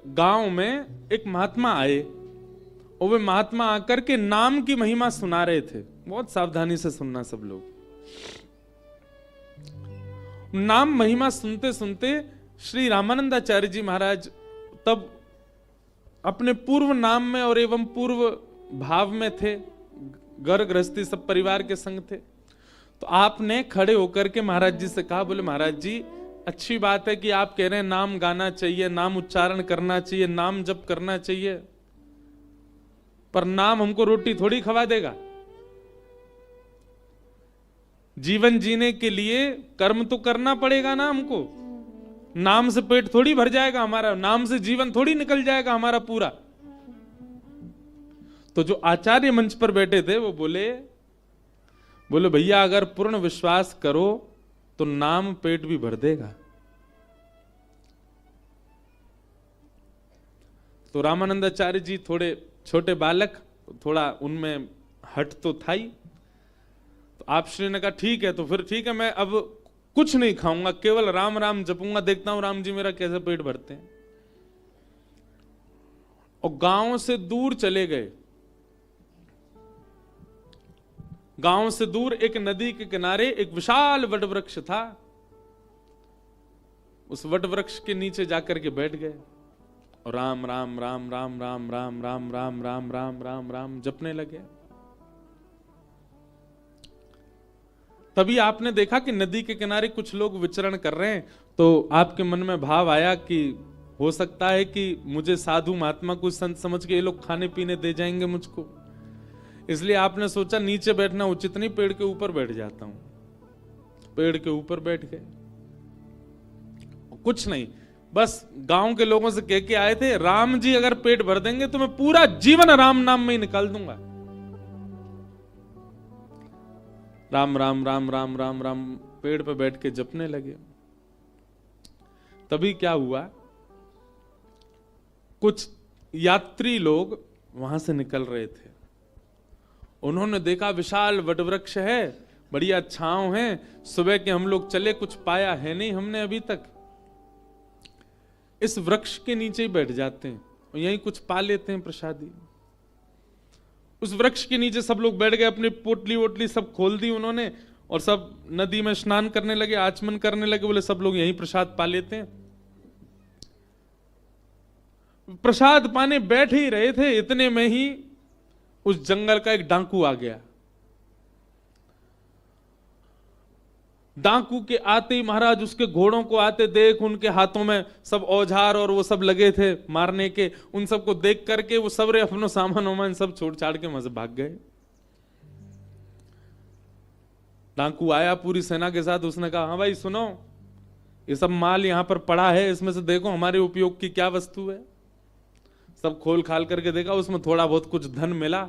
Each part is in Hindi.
गांव में एक महात्मा आए और वे महात्मा आकर के नाम की महिमा सुना रहे थे। बहुत सावधानी से सुनना सब लोग। नाम महिमा सुनते सुनते श्री रामानंदाचार्य जी महाराज तब अपने पूर्व नाम में और एवं पूर्व भाव में थे, घर गृहस्थी सब परिवार के संग थे। तो आपने खड़े होकर के महाराज जी से कहा, बोले महाराज जी अच्छी बात है कि आप कह रहे हैं नाम गाना चाहिए, नाम उच्चारण करना चाहिए, नाम जप करना चाहिए, पर नाम हमको रोटी थोड़ी खवा देगा। जीवन जीने के लिए कर्म तो करना पड़ेगा ना हमको। नाम से पेट थोड़ी भर जाएगा हमारा, नाम से जीवन थोड़ी निकल जाएगा हमारा पूरा। तो जो आचार्य मंच पर बैठे थे वो बोले भैया अगर पूर्ण विश्वास करो तो नाम पेट भी भर देगा। तो रामानंदाचार्य जी थोड़े छोटे बालक, थोड़ा उनमें हट तो था ही। तो आप श्री ने कहा ठीक है, तो फिर ठीक है, मैं अब कुछ नहीं खाऊंगा, केवल राम राम जपूंगा, देखता हूं राम जी मेरा कैसे पेट भरते हैं। और गांव से दूर चले गए। गांव से दूर एक नदी के किनारे एक विशाल वटवृक्ष था। उस वटवृक्ष के नीचे जाकर के बैठ गए और राम राम राम राम राम राम राम राम राम राम राम राम जपने लगे। तभी आपने देखा कि नदी के किनारे कुछ लोग विचरण कर रहे हैं। तो आपके मन में भाव आया कि हो सकता है कि मुझे साधु महात्मा कुछ संत समझ के ये लोग खाने पीने दे जाएंगे मुझको, इसलिए आपने सोचा नीचे बैठना उचित नहीं, पेड़ के ऊपर बैठ जाता हूं। पेड़ के ऊपर बैठ गए। कुछ नहीं, बस गांव के लोगों से कह के आए थे, राम जी अगर पेट भर देंगे तो मैं पूरा जीवन राम नाम में ही निकाल दूंगा। राम राम राम राम राम राम पेड़ पे बैठ के जपने लगे। तभी क्या हुआ, कुछ यात्री लोग वहां से निकल रहे थे। उन्होंने देखा विशाल वटवृक्ष है, बढ़िया छांव है, सुबह के हम लोग चले, कुछ पाया है नहीं हमने अभी तक, इस वृक्ष के नीचे ही बैठ जाते हैं और यहीं कुछ पा लेते हैं प्रसादी। उस वृक्ष के नीचे सब लोग बैठ गए, अपनी पोटली वोटली सब खोल दी उन्होंने और सब नदी में स्नान करने लगे, आचमन करने लगे। बोले सब लोग यहीं प्रसाद पा लेते हैं। प्रसाद पाने बैठ ही रहे थे, इतने में ही उस जंगल का एक डाकू आ गया। डाकू के आते ही महाराज उसके घोड़ों को आते देख, उनके हाथों में सब औजार और वो सब लगे थे मारने के, उन सबको देख करके वो सबरे अपनो सामान वामान सब छोड़ छाड़ के वहां से भाग गए। डाकू आया पूरी सेना के साथ, उसने कहा हाँ भाई सुनो, ये सब माल यहां पर पड़ा है, इसमें से देखो हमारे उपयोग की क्या वस्तु है। सब खोल खाल करके देखा, उसमें थोड़ा बहुत कुछ धन मिला,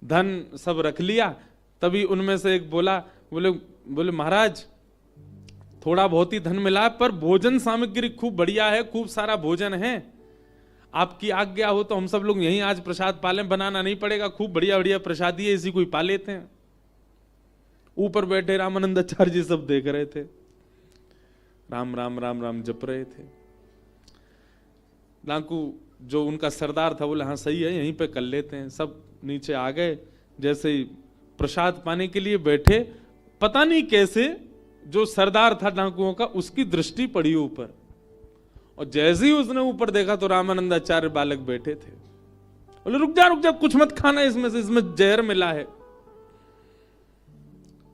धन सब रख लिया। तभी उनमें से एक बोले महाराज थोड़ा बहुत ही धन मिला पर भोजन सामग्री खूब बढ़िया है, खूब सारा भोजन है, आपकी आज्ञा हो तो हम सब लोग यहीं आज प्रसाद पालें, बनाना नहीं पड़ेगा, खूब बढ़िया बढ़िया प्रसादी है, इसी को ही पा लेते हैं। ऊपर बैठे रामानंदाचार्य जी सब देख रहे थे, राम राम राम राम जप रहे थे। डाकू जो उनका सरदार था बोले हाँ सही है, यहीं पे कर लेते हैं। सब नीचे आ गए। जैसे ही प्रसाद पाने के लिए बैठे, पता नहीं कैसे जो सरदार था डाकुओं का, उसकी दृष्टि पड़ी ऊपर, और जैसे ही उसने ऊपर देखा तो रामानंदाचार्य बालक बैठे थे। बोले रुक जा कुछ मत खाना इसमें से, इसमें जहर मिला है।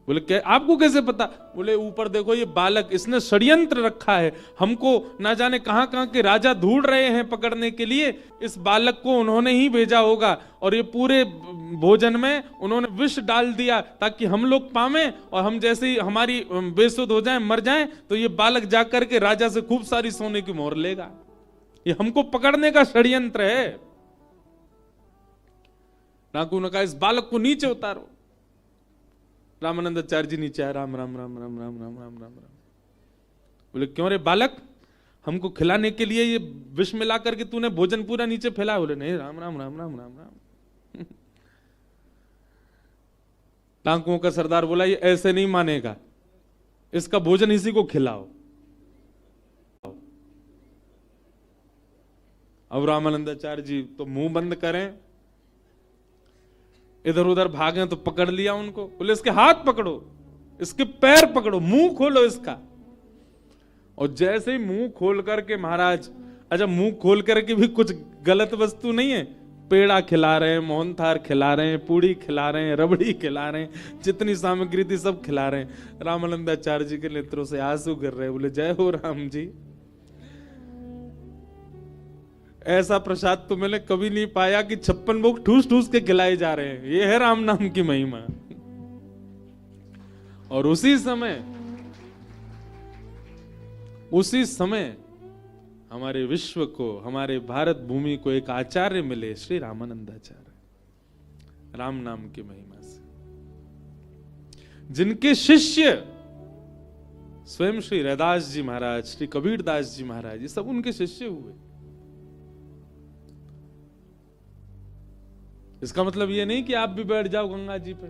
बोले क्या, आपको कैसे पता? बोले ऊपर देखो ये बालक, इसने षड्यंत्र रखा है, हमको ना जाने कहां कहां के राजा ढूंढ रहे हैं पकड़ने के लिए, इस बालक को उन्होंने ही भेजा होगा और ये पूरे भोजन में उन्होंने विष डाल दिया ताकि हम लोग पावें और हम जैसे ही हमारी बेसुध हो जाएं, मर जाएं, तो ये बालक जाकर के राजा से खूब सारी सोने की मोहर लेगा। ये हमको पकड़ने का षड्यंत्र है। डाकू ने कहा इस बालक को नीचे उतारो। रामानंदाचार्य जी नीचे आए, राम राम राम राम राम राम राम राम राम। बोले क्यों रे बालक, हमको खिलाने के लिए ये विष मिला करके तूने भोजन पूरा नीचे फैला? बोले नहीं, राम राम राम राम राम राम। डाकुओं का सरदार बोला ये ऐसे नहीं मानेगा, इसका भोजन इसी को खिलाओ। अब रामानंदाचार्य जी तो मुंह बंद करें, इधर उधर भागे तो पकड़ लिया उनको, बोले इसके हाथ पकड़ो, इसके पैर पकड़ो, मुंह खोलो इसका। और जैसे ही मुंह खोल करके महाराज, अच्छा मुंह खोल करके भी कुछ गलत वस्तु नहीं है, पेड़ा खिला रहे हैं, मोहनथाल खिला रहे हैं, पूड़ी खिला रहे हैं, रबड़ी खिला रहे हैं, जितनी सामग्री थी सब खिला रहे हैं। रामानंदाचार्य जी के नेत्रों से आंसू गिर रहे, बोले जय हो राम जी, ऐसा प्रसाद तो मैंने कभी नहीं पाया कि 56 भोग ठूस ठूस के खिलाए जा रहे हैं। ये है राम नाम की महिमा। और उसी समय हमारे विश्व को, हमारे भारत भूमि को एक आचार्य मिले, श्री रामानंदाचार्य, राम नाम की महिमा से, जिनके शिष्य स्वयं श्री रैदास जी महाराज, श्री कबीरदास जी महाराज, ये सब उनके शिष्य हुए। इसका मतलब ये नहीं कि आप भी बैठ जाओ गंगा जी पे।